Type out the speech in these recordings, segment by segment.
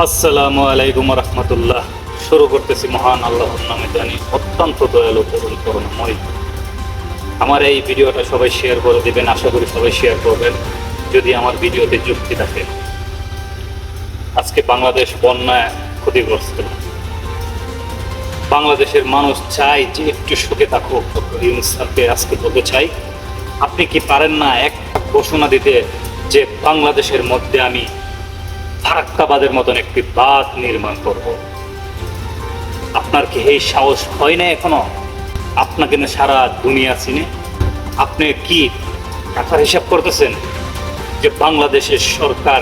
আসসালামু আলাইকুম রহমতুল্লাহ। শুরু করতেছি মহান আল্লাহর নামে, জানি অত্যন্ত দয়ালু করুণাময়। আমার এই ভিডিওটা সবাই শেয়ার করে দিবেন, আশা করি সবাই শেয়ার করবেন যদি আমার ভিডিওতে যুক্তি থাকে। আজকে বাংলাদেশ বন্যায় ক্ষতিগ্রস্ত। বাংলাদেশের মানুষ চাই যে একটু সুখে থাকুক। ডক্টর ইউনূস স্যারকে আজকে বলতে চাই, আপনি কি পারেন না একটা ঘোষণা দিতে যে বাংলাদেশের মধ্যে আমি ফারাক্কাবাদের মতন একটি বাঁধ নির্মাণ করব? আপনার কি এই সাহস হয় না এখনো? আপনাকে না সারা দুনিয়া চিনে। আপনি কি টাকার হিসাব করতেছেন যে বাংলাদেশের সরকার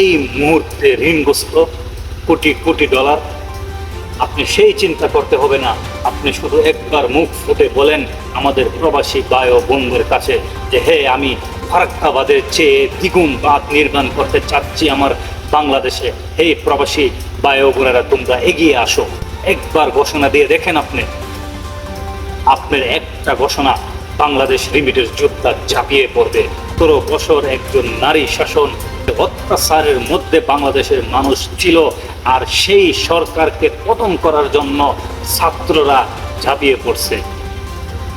এই মুহূর্তে ঋণগ্রস্ত কোটি কোটি ডলার? আপনি সেই চিন্তা করতে হবে না। আপনি শুধু একবার মুখ ফুটে বলেন আমাদের প্রবাসী ভাই ও বোনদের কাছে যে হে, আমি ফারাক্কাবাদের চেয়ে দ্বিগুণ বাঁধ নির্মাণ করতে চাচ্ছি আমার বাংলাদেশে। এই প্রবাসী ভাই ও বোনেরা, তোমরা এগিয়ে আসো। একবার ঘোষণা দিয়ে দেখেন। আপনার একটা ঘোষণা বাংলাদেশ রিমিটেন্স যোদ্ধা ঝাঁপিয়ে পড়বে। ১৩ বছর একজন নারী শাসন অত্যাচারের মধ্যে বাংলাদেশের মানুষ ছিল, আর সেই সরকারকে পতন করার জন্য ছাত্ররা ঝাঁপিয়ে পড়ছে।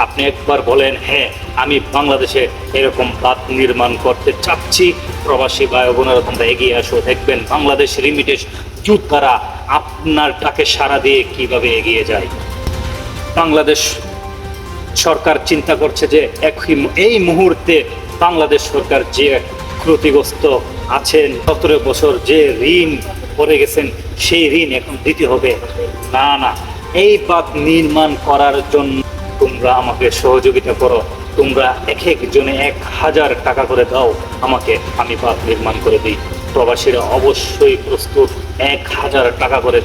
আপনি একবার বলেন হ্যাঁ, আমি বাংলাদেশে এরকম বাঁধ নির্মাণ করতে চাচ্ছি। প্রবাসী ভাই বোনেরা, তোমরা এগিয়ে আসো। দেখবেন বাংলাদেশ রিমিটেন্স যোদ্ধারা আপনার ডাকে সাড়া দিয়ে কিভাবে এগিয়ে যায়। বাংলাদেশ সরকার চিন্তা করছে যে এই মুহূর্তে বাংলাদেশ সরকার যে ক্ষতিগ্রস্ত আছেন, ১৭ বছর যে ঋণ করে গেছেন, সেই ঋণ এখন দিতে হবে। না, এই বাঁধ নির্মাণ করার জন্য তোমরা আমাকে সহযোগিতা করো। তোমরা এক একজনে ১,০০০ টাকা করে দাও আমাকে, আমি বাঁধ নির্মাণ করে দিই। প্রবাসীরা অবশ্যই প্রস্তুত ১,০০০ টাকা করে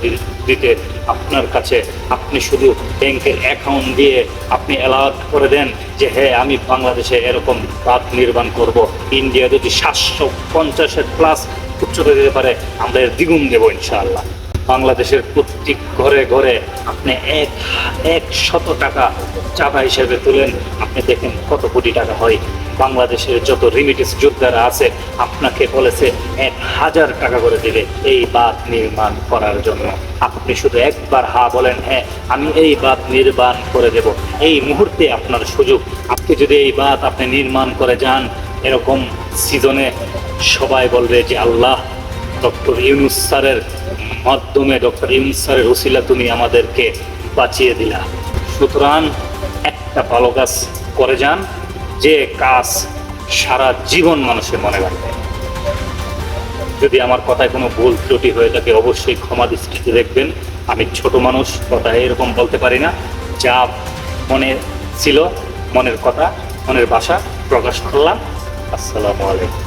দিতে আপনার কাছে। আপনি শুধু ব্যাংকের অ্যাকাউন্ট দিয়ে আপনি অ্যালার্ট করে দেন যে হ্যাঁ, আমি বাংলাদেশে এরকম বাঁধ নির্মাণ করব। ইন্ডিয়া যদি ৭৫০-এর প্লাস উচ্চতা দিতে পারে, আমরা এর দ্বিগুণ দেবো ইনশাআল্লাহ। বাংলাদেশের প্রত্যেক ঘরে ঘরে আপনি ১০০ টাকা চাঁদা হিসেবে তুলেন, আপনি দেখেন কত কোটি টাকা হয়। বাংলাদেশের যত রিমিটেন্স যোদ্ধারা আছে আপনাকে বলেছে ১,০০০ টাকা করে দিবে এই বাঁধ নির্মাণ করার জন্য। আপনি শুধু একবার হ্যাঁ বলেন, হ্যাঁ আমি এই বাঁধ নির্মাণ করে দেব। এই মুহূর্তে আপনার সুযোগ। আপনি যদি এই বাঁধ আপনি নির্মাণ করে যান, এরকম সিজনে সবাই বলবে যে আল্লাহ, ডক্টর ইউনূস স্যারের মাধ্যমে, ডক্টর ইউনূস স্যারের ওসিলা তুমি আমাদেরকে বাঁচিয়ে দিলা। সুতরাং একটা ভালো কাজ করে যান, যে কাজ সারা জীবন মানুষের মনে রাখবে। যদি আমার কথায় কোনো ভুল ত্রুটি হয়ে থাকে অবশ্যই ক্ষমা দৃষ্টিতে দেখবেন। আমি ছোট মানুষ, কথা এরকম বলতে পারি না। যা মনে ছিল, মনের কথা, মনের ভাষা প্রকাশ করলাম। আসসালামু আলাইকুম।